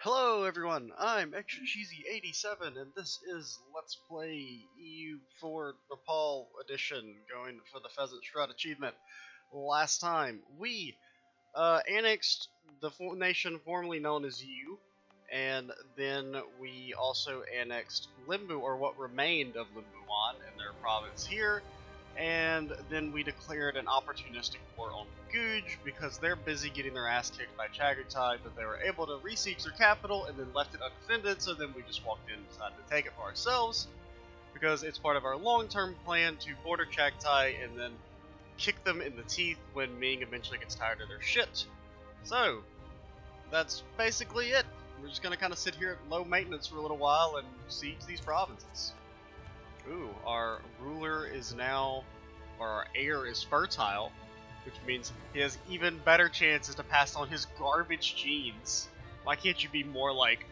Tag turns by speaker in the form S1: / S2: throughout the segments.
S1: Hello everyone, I'm Extra Cheesy 87 and this is Let's Play EU4 Nepal Edition, going for the Pheasant Strut Achievement. Last time, we annexed the nation formerly known as EU, and then we also annexed Limbu, or what remained of Limbuwan, and their province here, and then we declared an opportunistic war on Guge because they're busy getting their ass kicked by Chagatai, but they were able to re-siege their capital and then left it undefended, so then we just walked in and decided to take it for ourselves because it's part of our long-term plan to border Chagatai and then kick them in the teeth when Ming eventually gets tired of their shit. So, that's basically it. We're just going to kind of sit here at low maintenance for a little while and siege these provinces. Ooh, our ruler is now, or our heir is fertile, which means he has even better chances to pass on his garbage genes. Why can't you be more like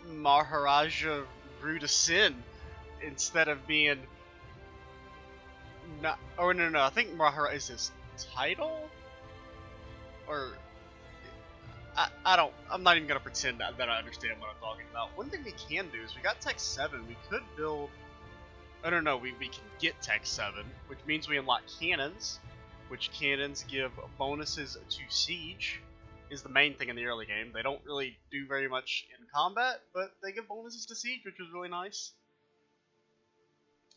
S1: Maharaja Rudasin instead of being not? Oh no, I think Maharaja is his title, or I'm not even gonna pretend that I understand what I'm talking about. One thing we can do is we got Tech 7. We could build. I don't know. We can get Tech 7, which means we unlock cannons, which cannons give bonuses to siege. Is the main thing in the early game. They don't really do very much in combat, but they give bonuses to siege, which is really nice.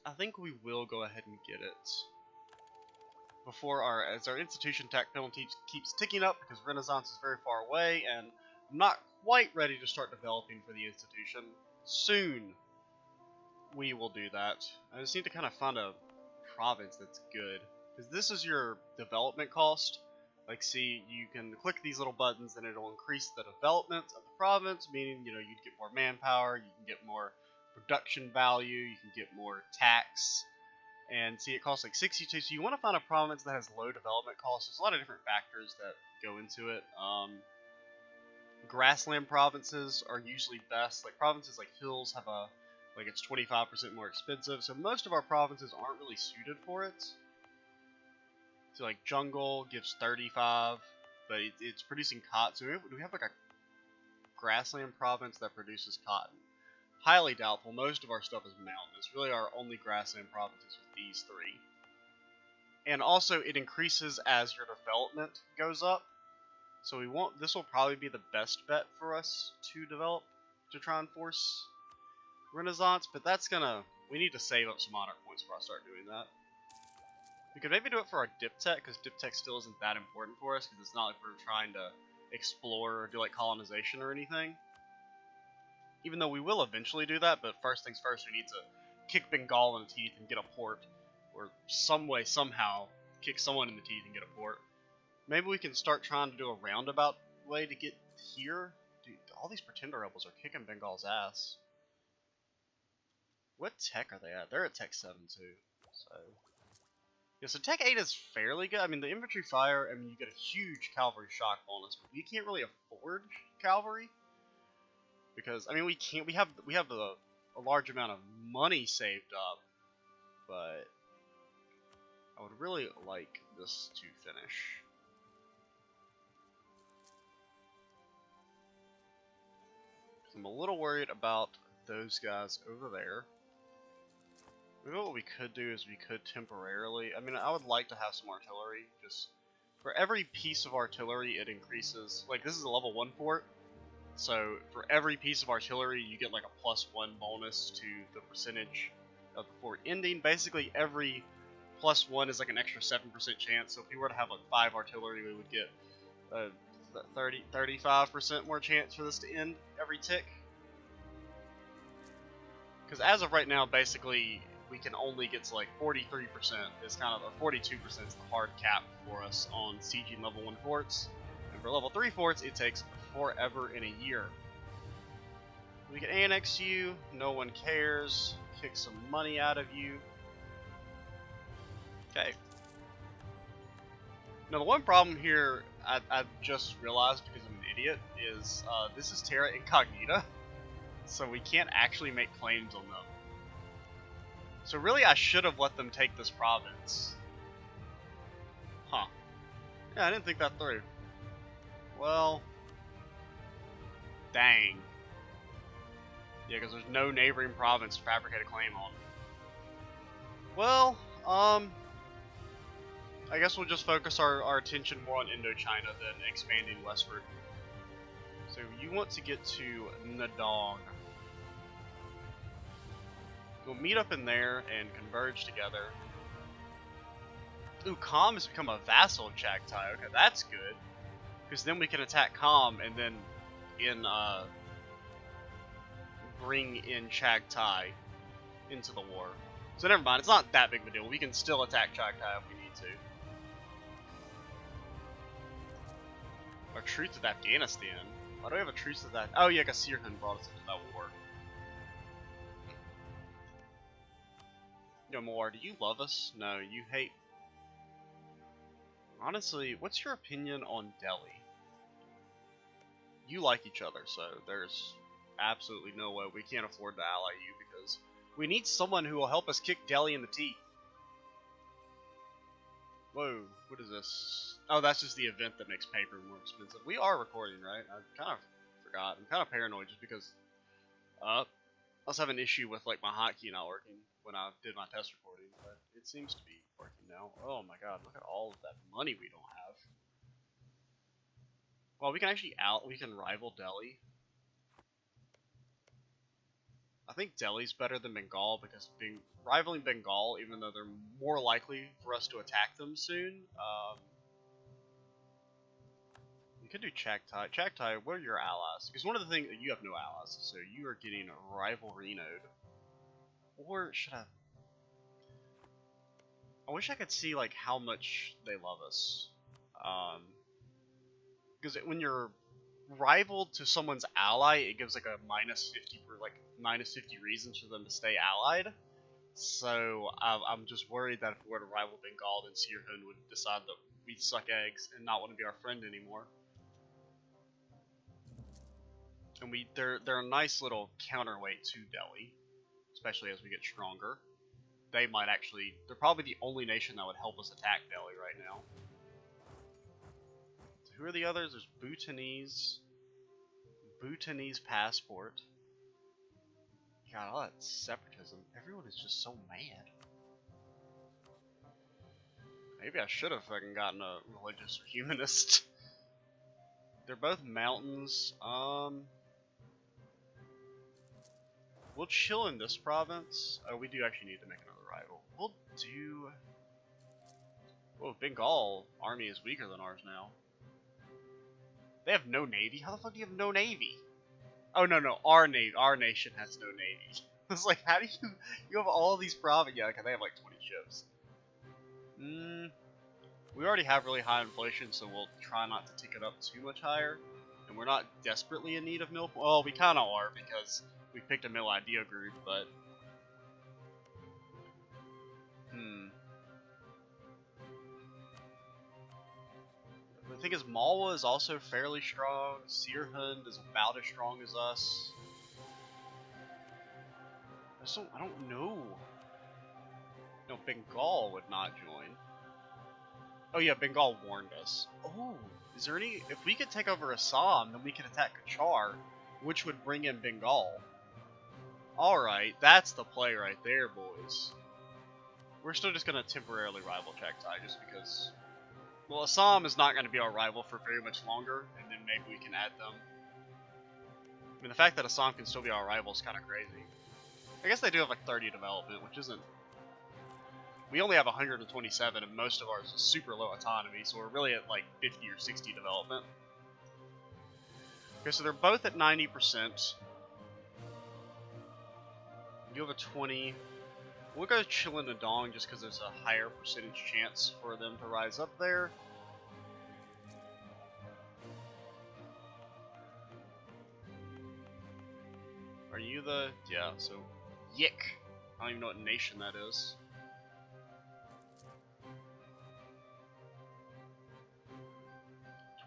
S1: I think we will go ahead and get it before as our institution tax penalty keeps ticking up, because Renaissance is very far away, and I'm not quite ready to start developing for the institution. Soon we will do that. I just need to kind of find a province that's good, because this is your development cost. Like, see, you can click these little buttons and it'll increase the development of the province, meaning, you know, you'd get more manpower, you can get more production value, you can get more tax. And see, it costs like 62, so you want to find a province that has low development costs. There's a lot of different factors that go into it. Grassland provinces are usually best. Like, provinces like hills have a, like, it's 25% more expensive, so most of our provinces aren't really suited for it. So like jungle gives 35, but it's producing cotton. So do we have like a grassland province that produces cotton? Highly doubtful. Most of our stuff is mountainous. Really, our only grassland provinces are these three. And also, it increases as your development goes up. So this will probably be the best bet for us to develop, to try and force Renaissance. But we need to save up some monarch points before I start doing that. We could maybe do it for our Diptech, because Diptech still isn't that important for us, because it's not like we're trying to explore or do like colonization or anything. Even though we will eventually do that, but first things first, we need to kick Bengal in the teeth and get a port. Or some way, somehow, kick someone in the teeth and get a port. Maybe we can start trying to do a roundabout way to get here. Dude, all these pretender rebels are kicking Bengal's ass. What tech are they at? They're at Tech 7 too. So yeah, so Tech 8 is fairly good. I mean, the infantry fire, I mean, you get a huge cavalry shock bonus, but we can't really afford cavalry. Because, I mean, we have a large amount of money saved up, but I would really like this to finish. I'm a little worried about those guys over there. Maybe what we could do is we could temporarily, I mean, I would like to have some artillery. Just for every piece of artillery, it increases. Like, this is a level 1 fort. So for every piece of artillery, you get like a +1 bonus to the percentage of the fort ending. Basically, every +1 is like an extra 7% chance. So if we were to have like 5 artillery, we would get 35% more chance for this to end every tick. Because as of right now, basically, we can only get to like 43%. Is kind of, or 42% is the hard cap for us on sieging level 1 forts. And for level 3 forts, it takes forever in a year. We can annex you, no one cares, kick some money out of you. Okay. Now the one problem here I've just realized, because I'm an idiot, is this is Terra Incognita, so we can't actually make claims on them. So really I should have let them take this province. Huh. Yeah, I didn't think that through. Well, Dang. Yeah, because there's no neighboring province to fabricate a claim on. Well, I guess we'll just focus our attention more on Indochina than expanding westward. So you want to get to Nadong. We'll meet up in there and converge together. Ooh, Kham has become a vassal of Chagatai. Okay, that's good. Because then we can attack Kham and then bring in Chagatai into the war. So never mind, it's not that big of a deal. We can still attack Chagatai if we need to. Our truce with Afghanistan. Why do we have a truce with that? Oh yeah, because Sirhan brought us into that war. No more. Do you love us? No, you hate. Honestly, what's your opinion on Delhi? You like each other, so there's absolutely no way we can't afford to ally you because we need someone who will help us kick Delhi in the teeth. Whoa, what is this? Oh, that's just the event that makes paper more expensive. We are recording, right? I kind of forgot. I'm kind of paranoid just because I was having an issue with like my hotkey not working when I did my test recording, but it seems to be working now. Oh my god, look at all of that money we don't have. Well, we can actually we can rival Delhi. I think Delhi's better than Bengal because rivaling Bengal, even though they're more likely for us to attack them soon. You could do Chagatai. Chagatai, what are your allies? Because one of the things, you have no allies, so you are getting a rivalry node. Or should I? I wish I could see like how much they love us. Because when you're rivaled to someone's ally, it gives like a minus 50 reasons for them to stay allied. So I'm just worried that if we were to rival Bengal, then Sirhan would decide that we suck eggs and not want to be our friend anymore. And they're a nice little counterweight to Delhi, especially as we get stronger. They're probably the only nation that would help us attack Delhi right now. So who are the others? There's Bhutanese passport. God, all that separatism. Everyone is just so mad. Maybe I should have fucking gotten a religious or humanist. They're both mountains. We'll chill in this province. Oh, we do actually need to make another rival. We'll do... Whoa, Bengal army is weaker than ours now. They have no navy? How the fuck do you have no navy? Oh, no, our nation has no navy. It's like, how do you have all these provinces? Yeah, okay, they have like 20 ships. We already have really high inflation, so we'll try not to tick it up too much higher. And we're not desperately in need of milk. Well, we kind of are, because we picked a mill idea group, but... The thing is, Malwa is also fairly strong. Sirhund is about as strong as us. I don't know. No, Bengal would not join. Oh yeah, Bengal warned us. Oh, is there any... If we could take over Assam, then we could attack Kachar, which would bring in Bengal. Alright, that's the play right there, boys. We're still just going to temporarily rival Chagatai, just because... Well, Assam is not going to be our rival for very much longer, and then maybe we can add them. I mean, the fact that Assam can still be our rival is kind of crazy. I guess they do have like 30 development, which isn't... We only have 127, and most of ours is super low autonomy, so we're really at like 50 or 60 development. Okay, so they're both at 90%. You have a 20. We'll go chill in Nadong just because there's a higher percentage chance for them to rise up there. Are you the... Yeah, so... Yik! I don't even know what nation that is.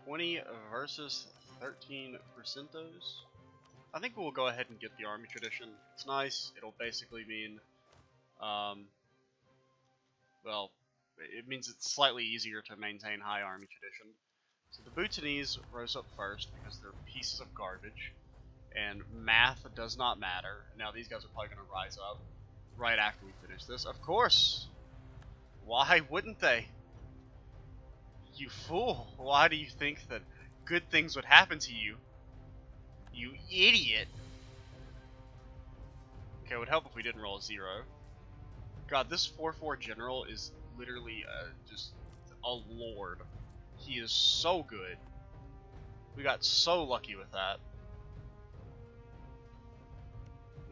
S1: $20 versus 13%. I think we'll go ahead and get the army tradition. It's nice. It'll basically mean... well, it means it's slightly easier to maintain high army tradition. So the Bhutanese rose up first because they're pieces of garbage. and math does not matter. Now these guys are probably going to rise up right after we finish this. Of course! Why wouldn't they? You fool! Why do you think that good things would happen to you? You idiot! Okay, it would help if we didn't roll a 0. God, this 4/4 general is literally just a lord. He is so good. We got so lucky with that.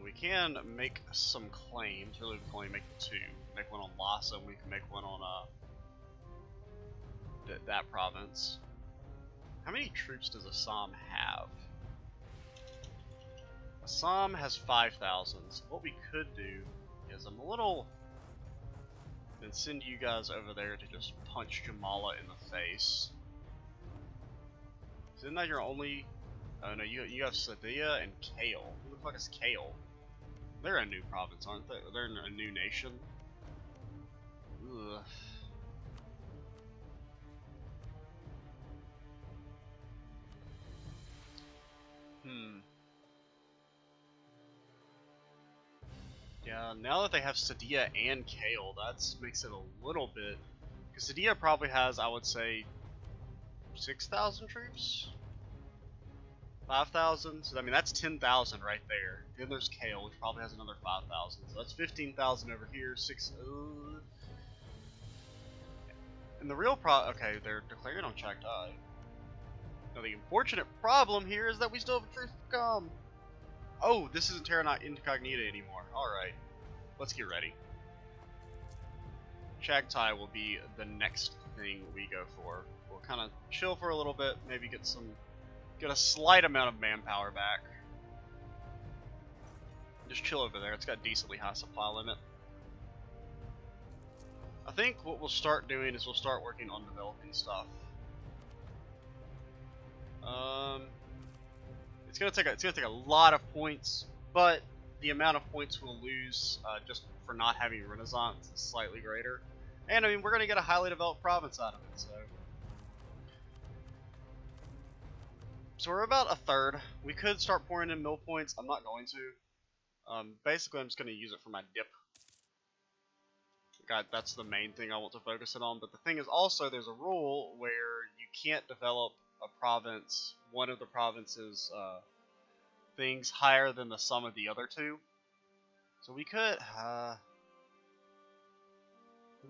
S1: We can make some claims. Really, we can only make 2. Make one on Lhasa, and we can make one on that province. How many troops does Assam have? Assam has 5,000. So what we could do is then send you guys over there to just punch Jamala in the face. Isn't that your only? Oh no, you have Sadia and Kale. Who the fuck is Kale? They're a new province, aren't they? They're a new nation. Ugh. Yeah, now that they have Sadia and Kale, that makes it a little bit. Because Sadia probably has, I would say, 6,000 troops? 5,000? So, I mean, that's 10,000 right there. Then there's Kale, which probably has another 5,000. So that's 15,000 over here. And the real okay, they're declaring on Chagatai. Now, the unfortunate problem here is that we still have a truce to come. Oh, this isn't Terra Incognita anymore. Alright. Let's get ready. Chagatai will be the next thing we go for. We'll kind of chill for a little bit, maybe get a slight amount of manpower back. Just chill over there. It's got decently high supply limit. I think what we'll start doing is we'll start working on developing stuff. It's gonna take a lot of points, but the amount of points we'll lose just for not having Renaissance is slightly greater. And I mean, we're gonna get a highly developed province out of it, so we're about a third. We could start pouring in mill points. I'm not going to. Basically, I'm just gonna use it for my dip. God, that's the main thing I want to focus it on. But the thing is, also there's a rule where you can't develop a province, one of the province's things higher than the sum of the other two. So we could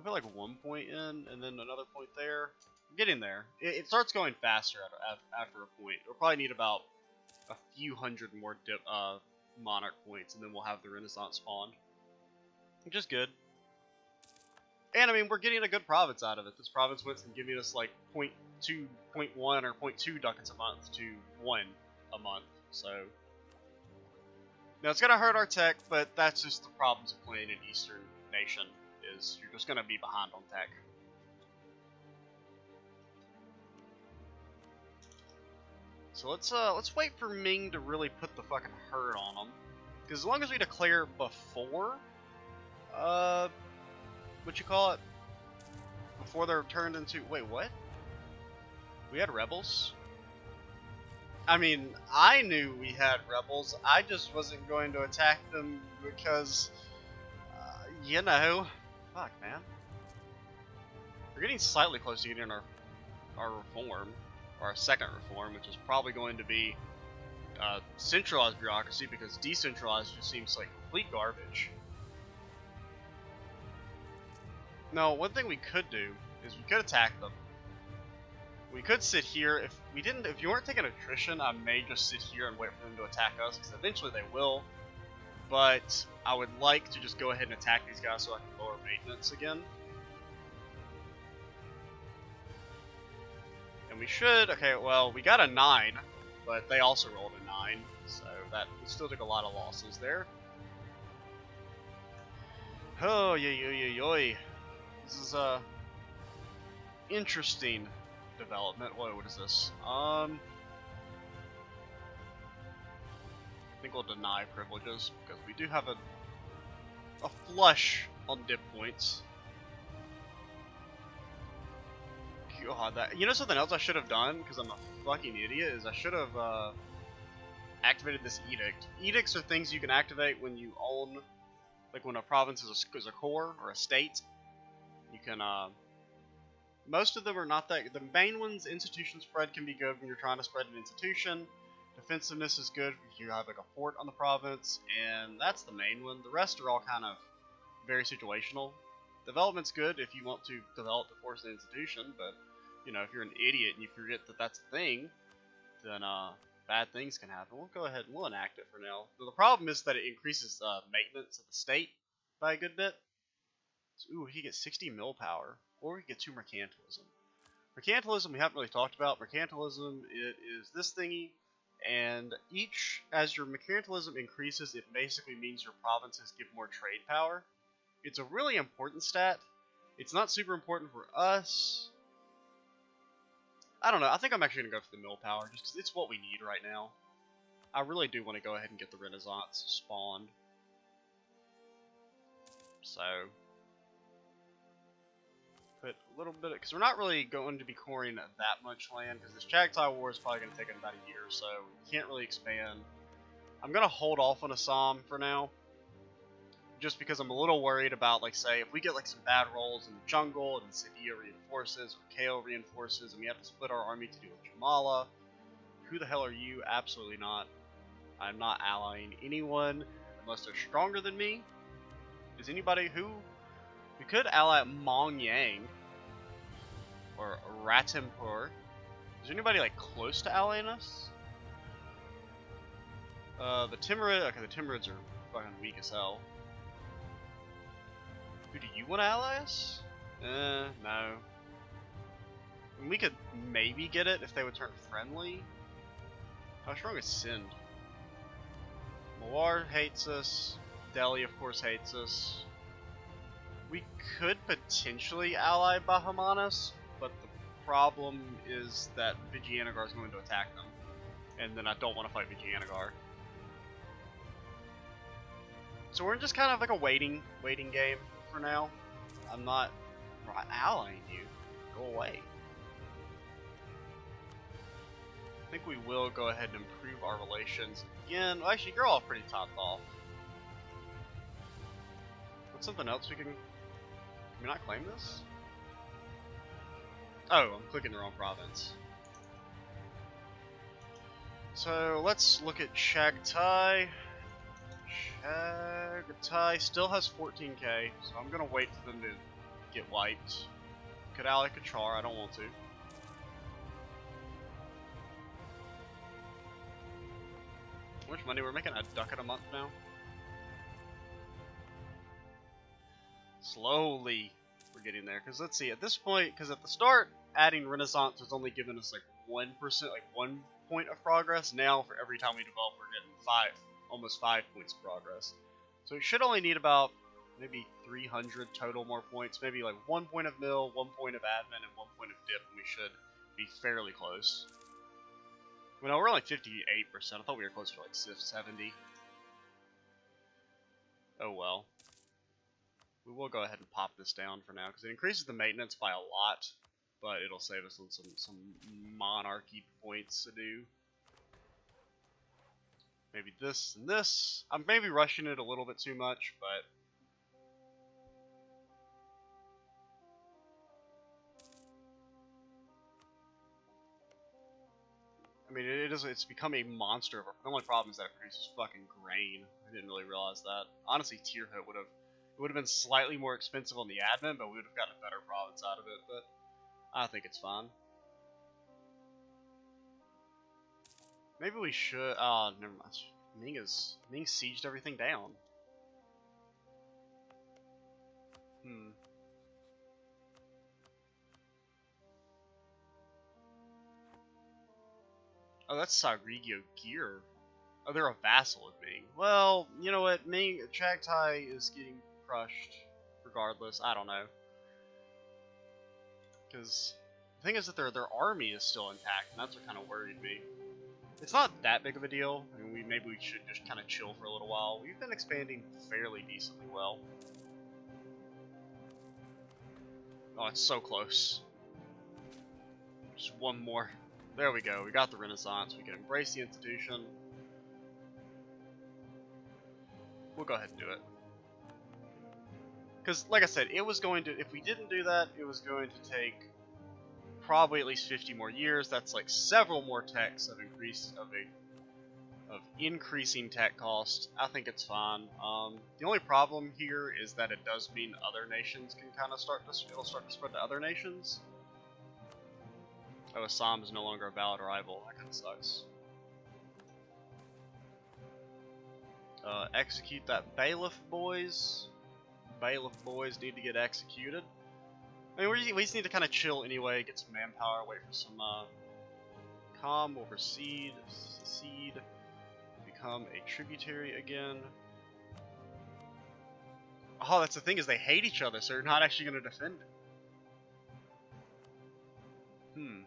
S1: put like 1 point in and then another point there. We're getting there. It starts going faster after a point. We'll probably need about a few hundred more monarch points, and then we'll have the Renaissance spawned, which is good. And I mean, we're getting a good province out of it. This province went from giving us like 0.2, 0.1 or 0.2 ducats a month to 1 a month. So now it's gonna hurt our tech, but that's just the problems of playing an Eastern nation. Is you're just gonna be behind on tech. So let's wait for Ming to really put the fucking hurt on them. Because as long as we declare before, what you call it? Before they're turned into, wait, what? We had rebels? I mean, I knew we had rebels. I just wasn't going to attack them because, you know, fuck, man. We're getting slightly close to getting our reform, or our second reform, which is probably going to be centralized bureaucracy, because decentralized just seems like complete garbage. No, one thing we could do is we could attack them. We could sit here. If you weren't taking attrition, I may just sit here and wait for them to attack us, because eventually they will. But I would like to just go ahead and attack these guys so I can lower maintenance again. And we should, okay, well, we got a 9, but they also rolled a 9, so that we still took a lot of losses there. Oh, yoy. This is a interesting development. Whoa, what is this? I think we'll deny privileges because we do have a flush on dip points. God, you know something else I should have done, because I'm a fucking idiot, is I should have activated this edict. Edicts are things you can activate when you own, like when a province is a core or a state. You can, most of them are not that. The main ones, institution spread, can be good when you're trying to spread an institution. Defensiveness is good if you have like a fort on the province, and that's the main one. The rest are all kind of very situational. Development's good if you want to develop to force an institution, but you know, if you're an idiot and you forget that that's a thing, then bad things can happen. We'll go ahead and we'll enact it for now. So the problem is that it increases maintenance of the state by a good bit. So, ooh, he gets 60 mill power, or we get 2 mercantilism. Mercantilism we haven't really talked about. Mercantilism, it is this thingy, and as your mercantilism increases, it basically means your provinces give more trade power. It's a really important stat. It's not super important for us. I don't know. I think I'm actually going to go for the mill power, just because it's what we need right now. I really do want to go ahead and get the Renaissance spawned. So, put a little bit, because we're not really going to be coring that much land, because this Chagatai War is probably going to take about a year or so. We can't really expand. I'm going to hold off on Assam for now, just because I'm a little worried about, like, say, if we get like some bad rolls in the jungle, and Sidia reinforces, or KO reinforces, and we have to split our army to deal with Jamala. Who the hell are you? Absolutely not. I'm not allying anyone unless they're stronger than me. Is anybody who... We could ally Mongyang or Ratimpur. Is anybody like close to allying us? The Timurid. Okay, the Timurids are fucking weak as hell. Who do you want to ally us? No. We could maybe get it if they would turn friendly. How strong is Sind? Mawar hates us. Delhi, of course, hates us. We could potentially ally Bahamanas, but the problem is that Vijayanagar is going to attack them. And then I don't want to fight Vijayanagar. So we're just kind of like a waiting game for now. I'm not allying you. Go away. I think we will go ahead and improve our relations again. Well, actually, you're all pretty topped off. What's something else we can we not claim this? Oh, I'm clicking the wrong province. So let's look at Chagatai. Chagatai still has 14k, so I'm gonna wait for them to get wiped. Could ally Kachar, I don't want to. How much money we're making? A ducat a month now? Slowly we're getting there, because let's see, at this point, because at the start adding Renaissance was only giving us like 1%, like 1 point of progress. Now for every time we develop we're getting almost 5 points of progress. So it should only need about maybe 300 total more points, maybe like 1 point of mill, 1 point of admin, and 1 point of dip, and we should be fairly close. Well, no, we're only 58%. I thought we were closer to like 70. Oh well. We will go ahead and pop this down for now, because it increases the maintenance by a lot, but it'll save us on some monarchy points to do. Maybe this and this. I'm maybe rushing it a little bit too much, but I mean, it's become a monster. The only problem is that it produces fucking grain. I didn't really realize that. Honestly, Tierhood would have been slightly more expensive on the admin, but we would have gotten a better province out of it. But I think it's fine. Maybe we should. Never mind. Ming sieged everything down. Oh, that's Sagrigio Gear. Oh, they're a vassal of Ming. Well, you know what? Chagatai is getting crushed regardless. I don't know. Because the thing is that their army is still intact, and that's what kind of worried me. It's not that big of a deal. I mean, maybe we should just kind of chill for a little while. We've been expanding fairly decently well. Oh, it's so close. Just one more. There we go. We got the Renaissance. We can embrace the institution. we'll go ahead and do it. Because, like I said, it was going to, if we didn't do that, it was going to take probably at least 50 more years. That's like several more techs of increasing tech cost. I think it's fine. The only problem here is that it does mean other nations can kind of it'll start to spread to other nations. Oh, Assam is no longer a valid rival. That kind of sucks. Execute that bailiff, boys. Bailiff boys need to get executed. I mean, we just need to kind of chill anyway, get some manpower, wait for some calm over seed, become a tributary again. Oh, that's the thing, is they hate each other, so they're not actually going to defend it. You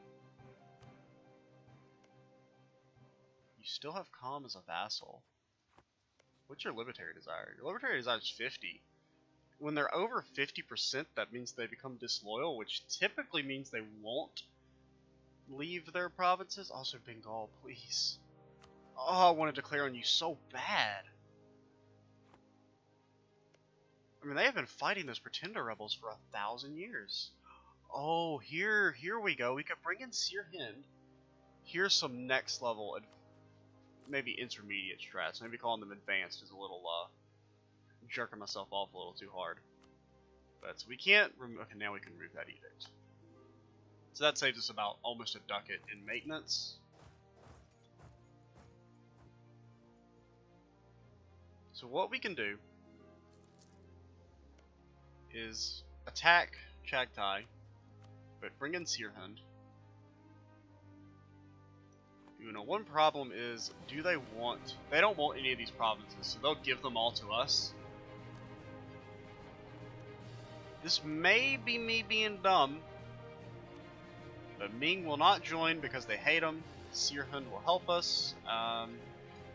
S1: still have calm as a vassal. What's your libertary desire? Your libertary desire is 50. When they're over 50%, that means they become disloyal, which typically means they won't leave their provinces. Also, Bengal, please. Oh, I want to declare on you so bad. I mean, they have been fighting those pretender rebels for 1,000 years. Oh, here we go. We could bring in Sirhind. Here's some next level, maybe intermediate strats. Maybe calling them advanced is a little, jerking myself off a little too hard. But so we can't remove. Okay, now we can remove that edict. So that saves us about almost a ducat in maintenance. So what we can do is attack Chagatai, but bring in Sirhind. You know, one problem is, they don't want any of these provinces, so they'll give them all to us. This may be me being dumb, but Ming will not join because they hate him. Sirhind will help us.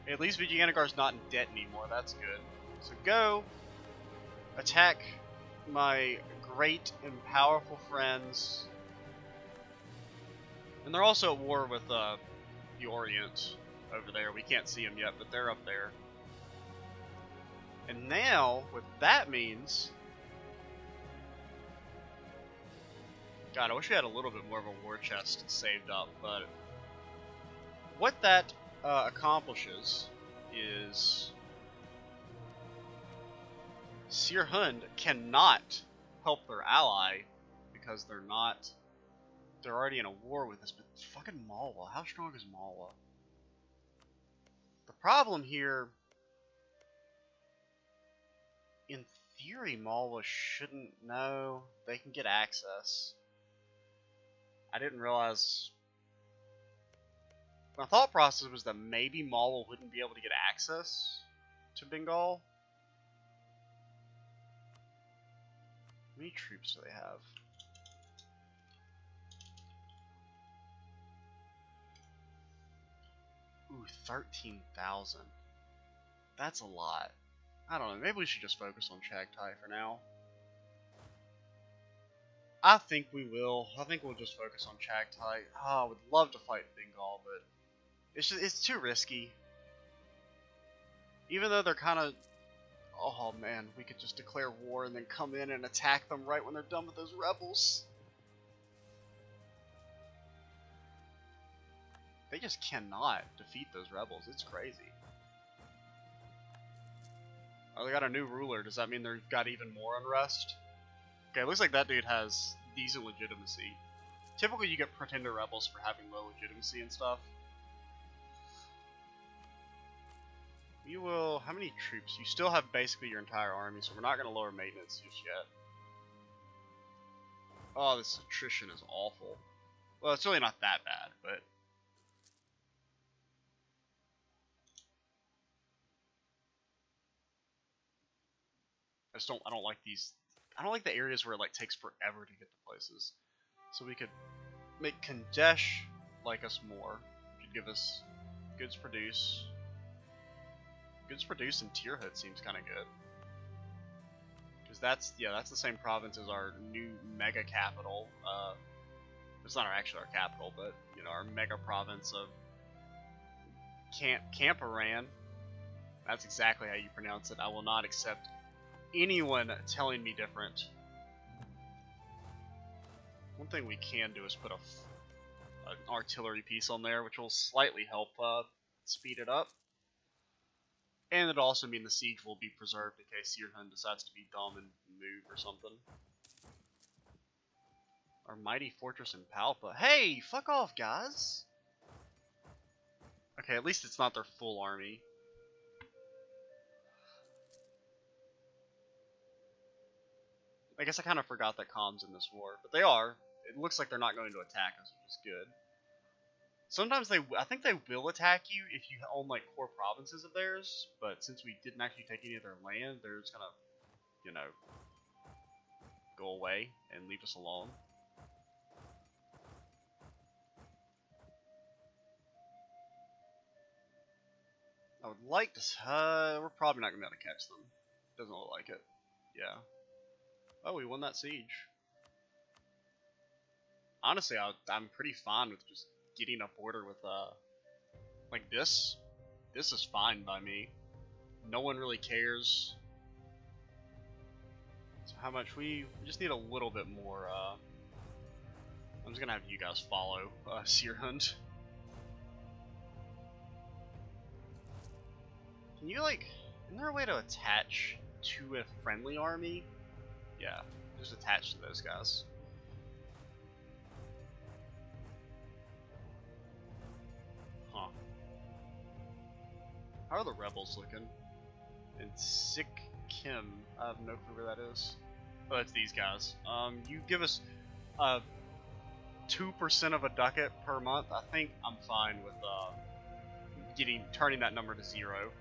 S1: At least Vijayanagar's not in debt anymore, that's good. So go, attack my great and powerful friends. And they're also at war with, the Orient over there. We can't see them yet, but they're up there. And now, what that means... God, I wish we had a little bit more of a war chest saved up, but... What that accomplishes is... Sirhind cannot help their ally because they're already in a war with us, but fucking Malwa, how strong is Malwa? The problem here, in theory, Malwa shouldn't know. They can get access. I didn't realize, my thought process was that maybe Malwa wouldn't be able to get access to Bengal. How many troops do they have? Ooh, 13,000. That's a lot. I don't know, maybe we should just focus on Chagatai for now. I think we will. I think we'll just focus on Chagatai. Oh, I would love to fight Bengal, but it's too risky. Even though they're kind of... Oh man, we could just declare war and then come in and attack them right when they're done with those rebels. They just cannot defeat those rebels. It's crazy. Oh, they got a new ruler. Does that mean they've got even more unrest? Okay, it looks like that dude has decent legitimacy. Typically you get pretender rebels for having low legitimacy and stuff. You will... How many troops? You still have basically your entire army, so we're not going to lower maintenance just yet. Oh, this attrition is awful. Well, it's really not that bad, but... I don't like these. I don't like the areas where it like takes forever to get to places. So we could make Kandesh like us more. Should give us goods produce. Goods produce in Tirhut seems kind of good. Because that's the same province as our new mega capital. It's not actually our capital, but you know, our mega province of Camparan. That's exactly how you pronounce it. I will not accept anyone telling me different. One thing we can do is put an artillery piece on there, which will slightly help speed it up. And it'll also mean the siege will be preserved in case Sirhan decides to be dumb and move or something. Our mighty fortress in Palpa. Hey, fuck off, guys! Okay, at least it's not their full army. I guess I kind of forgot that Calm's in this war, but they are. It looks like they're not going to attack us, which is good. Sometimes I think they will attack you if you own like core provinces of theirs, but since we didn't actually take any of their land, they're just gonna, you know, go away and leave us alone. I would like to, we're probably not gonna be able to catch them. Doesn't look like it. Yeah. Oh, we won that siege. Honestly, I'm pretty fine with just getting a border with, like this. This is fine by me. No one really cares. So how much we just need a little bit more, I'm just gonna have you guys follow, Sirhund. Can you, like, isn't there a way to attach to a friendly army? Yeah, just attach to those guys. Huh. How are the rebels looking? And Sick Kim, I have no clue where that is. Oh, it's these guys. You give us 2% of a ducat per month. I think I'm fine with turning that number to 0.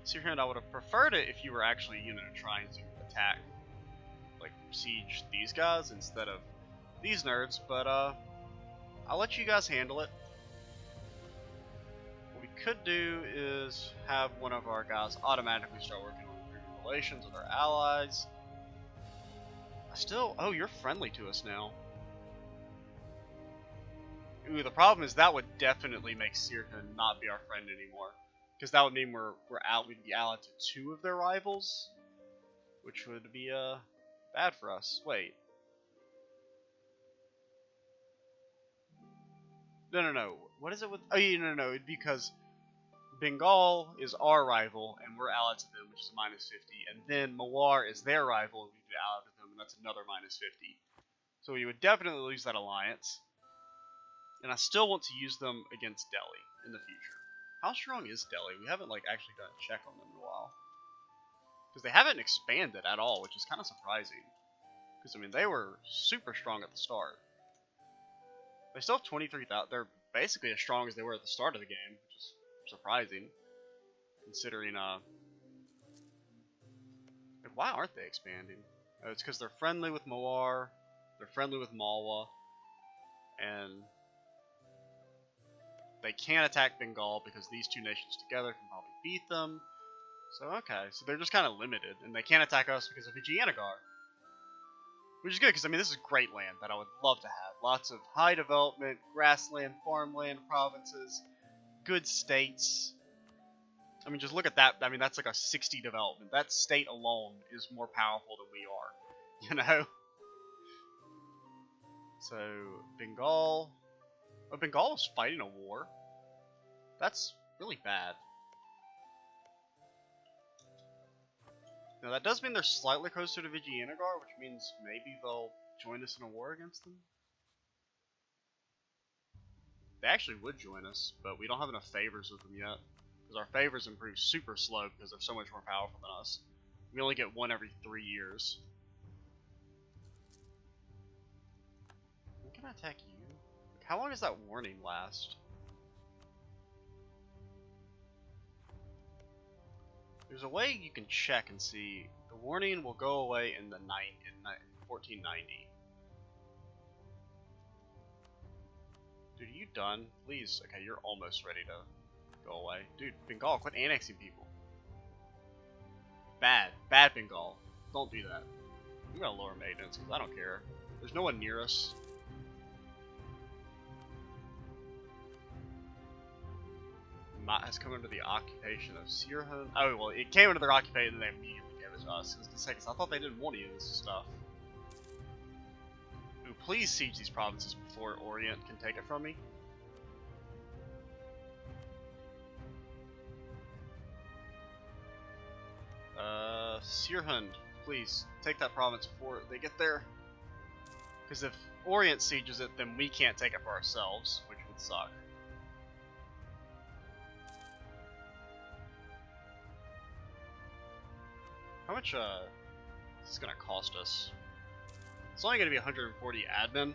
S1: Sirhand, I would have preferred it if you were actually, you know, trying to attack, like, siege these guys instead of these nerds, but, I'll let you guys handle it. What we could do is have one of our guys automatically start working on improving relations with our allies. Oh, you're friendly to us now. Ooh, the problem is that would definitely make Sirhand not be our friend anymore. Because that would mean we'd be allied to 2 of their rivals, which would be bad for us. Wait. No. What is it with? Oh, yeah, no. It'd be because Bengal is our rival, and we're allied to them, which is a -50, and then Mawar is their rival, and we'd be allied to them, and that's another -50. So we would definitely lose that alliance, and I still want to use them against Delhi in the future. How strong is Delhi? We haven't like actually done a check on them in a while. Because they haven't expanded at all, which is kind of surprising. Because, I mean, they were super strong at the start. They still have 23,000. They're basically as strong as they were at the start of the game, which is surprising. Considering, why aren't they expanding? Oh, it's because they're friendly with Mawar, they're friendly with Malwa, and they can't attack Bengal because these 2 nations together can probably beat them. So, okay, so they're just kind of limited, and they can't attack us because of Vijayanagar. Which is good, because, I mean, this is great land that I would love to have. Lots of high development, grassland, farmland, provinces, good states. I mean, just look at that. I mean, that's like a 60 development. That state alone is more powerful than we are, you know? So, Bengal... Oh, Bengal is fighting a war? That's really bad. Now that does mean they're slightly closer to Vijayanagar, which means maybe they'll join us in a war against them. They actually would join us, but we don't have enough favors with them yet. Because our favors improve super slow because they're so much more powerful than us. We only get 1 every 3 years. When can I attack you? How long does that warning last? There's a way you can check and see. The warning will go away in 1490. Dude, are you done? Please. Okay, you're almost ready to go away. Dude, Bengal, quit annexing people. Bad. Bad Bengal. Don't do that. I'm gonna lower maintenance because I don't care. There's no one near us. has come under the occupation of Sirhan. Oh, well, it came under their occupation and they immediately gave it to us. I was gonna say, 'cause I thought they didn't want any of this stuff. Ooh, please siege these provinces before Orient can take it from me. Sirhund, please take that province before they get there. Because if Orient sieges it, then we can't take it for ourselves, which would suck. How much is this gonna cost us? It's only gonna be 140 admin,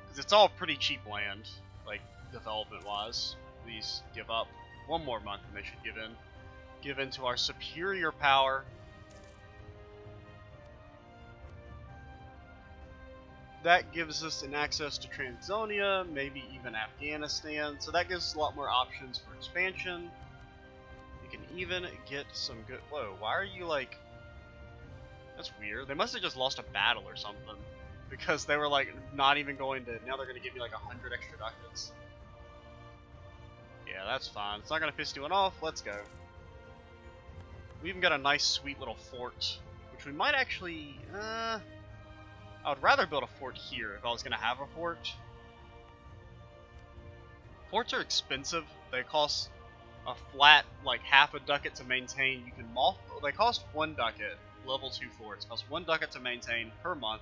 S1: because it's all pretty cheap land, like development-wise. Please give up one more month, and they should give in. Give in to our superior power. That gives us an access to Transonia, maybe even Afghanistan, so that gives us a lot more options for expansion. You can even get some good... Whoa, why are you like... That's weird. They must have just lost a battle or something, because they were like not even going to... Now they're going to give me like 100 extra ducats. Yeah, that's fine. It's not going to piss anyone off. Let's go. We even got a nice sweet little fort, which we might actually... I would rather build a fort here if I was going to have a fort. Forts are expensive. They cost a flat, like, half a ducat to maintain. You can they cost 1 ducat. Level 2 forts cost 1 ducat to maintain per month.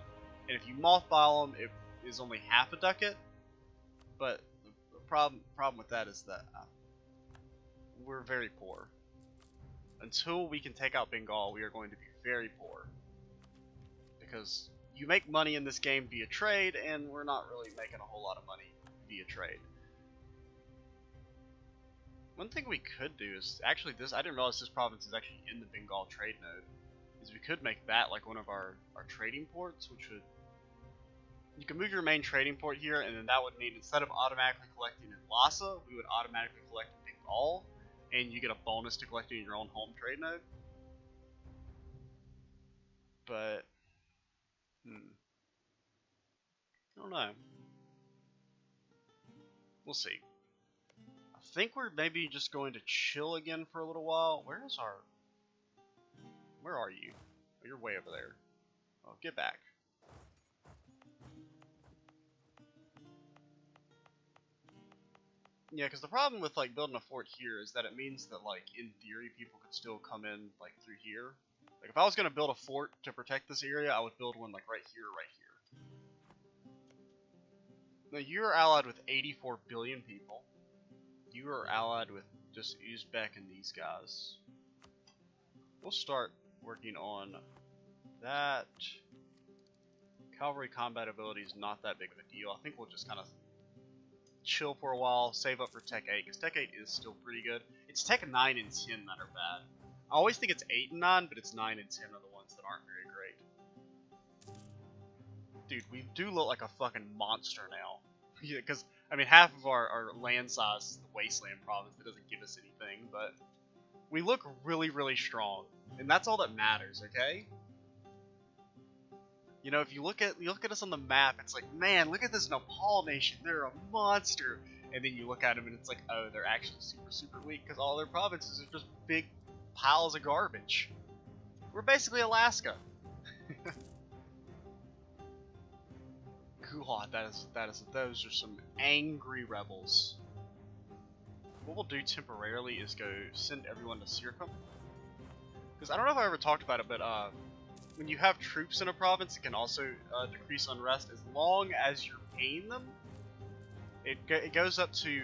S1: And if you mothball them, it is only half a ducat. But the problem with that is that we're very poor. Until we can take out Bengal, we are going to be very poor. Because... you make money in this game via trade, and we're not really making a whole lot of money via trade. One thing we could do is, actually this, I didn't realize this province is actually in the Bengal trade node, is we could make that like one of our trading ports, which would, you can move your main trading port here, and then that would mean instead of automatically collecting in Lhasa, we would automatically collect in Bengal, and you get a bonus to collecting in your own home trade node. But... I don't know. We'll see. I think we're maybe just going to chill again for a little while. Where are you? Oh, you're way over there. Oh, get back. Yeah, because the problem with like building a fort here is that it means that like in theory people could still come in like through here. Like if I was going to build a fort to protect this area, I would build one like right here, right here. Now you're allied with 84 billion people. You are allied with just Uzbek and these guys. We'll start working on that. Cavalry combat ability is not that big of a deal. I think we'll just kind of chill for a while, save up for Tech 8, because Tech 8 is still pretty good. It's Tech 9 and 10 that are bad. I always think it's 8 and 9, but it's 9 and 10 are the ones that aren't very great. Dude, we do look like a fucking monster now. Yeah, because, I mean, half of our land size is the Wasteland province that doesn't give us anything, but we look really, really strong. And that's all that matters, okay? You know, if you look at us on the map, it's like, man, look at this Nepal nation, they're a monster. And then you look at them and it's like, oh, they're actually super, super weak because all their provinces are just big piles of garbage. We're basically Alaska. God, those are some angry rebels. What we'll do temporarily is go send everyone to Sirkam. Because I don't know if I ever talked about it, but when you have troops in a province, it can also decrease unrest as long as you're paying them. It goes up to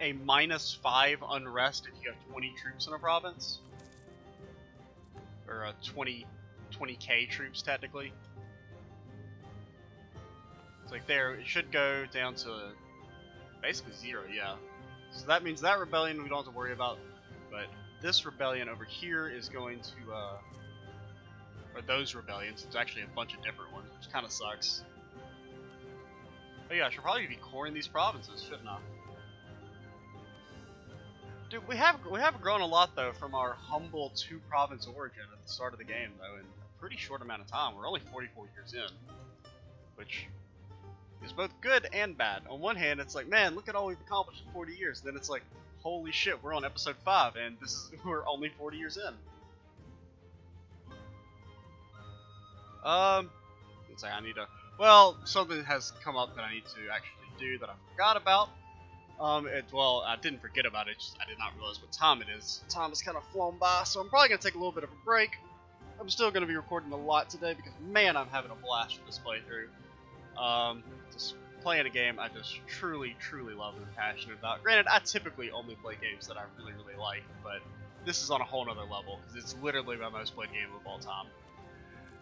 S1: a -5 unrest if you have 20 troops in a province. Or 20k troops, technically. It's like there, it should go down to basically 0, yeah. So that means that rebellion we don't have to worry about, but this rebellion over here is going to, or those rebellions, it's actually a bunch of different ones, which kind of sucks. But yeah, I should probably be coring these provinces, shouldn't I? Dude, we have grown a lot though from our humble 2-province origin at the start of the game though, in a pretty short amount of time. We're only 44 years in, which is both good and bad. On one hand, it's like, man, look at all we've accomplished in 40 years. Then it's like, Holy shit, we're on episode 5, and we're only 40 years in. Let's say I need to. Well, something has come up that I need to actually do that I forgot about. Well, I didn't forget about it, just I did not realize what time it is. Time has kind of flown by, so I'm probably going to take a little bit of a break. I'm still going to be recording a lot today because, man, I'm having a blast with this playthrough. Just playing a game I just truly, truly love and passionate about. Granted, I typically only play games that I really, really like, but this is on a whole nother level because it's literally my most played game of all time.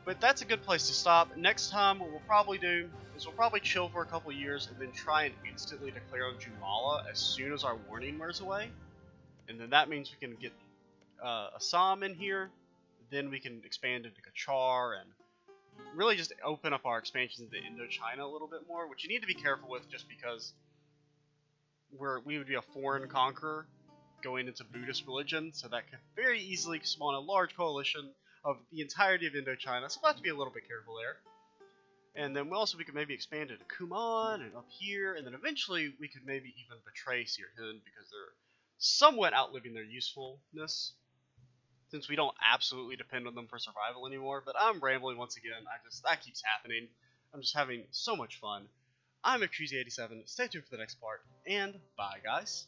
S1: But that's a good place to stop. Next time, what we'll probably do is we'll probably chill for a couple years and then try and instantly declare on Jumala as soon as our warning wears away. And then that means we can get Assam in here. Then we can expand into Kachar and really just open up our expansions into Indochina a little bit more, which you need to be careful with just because we would be a foreign conqueror going into Buddhist religion, so that could very easily spawn a large coalition of the entirety of Indochina, so we'll have to be a little bit careful there. And then we could maybe expand into Kuman and up here, and then eventually we could maybe even betray Sirhind because they're somewhat outliving their usefulness, since we don't absolutely depend on them for survival anymore. But I'm rambling once again. That keeps happening. I'm just having so much fun. I'm Crazy87. Stay tuned for the next part, and bye, guys.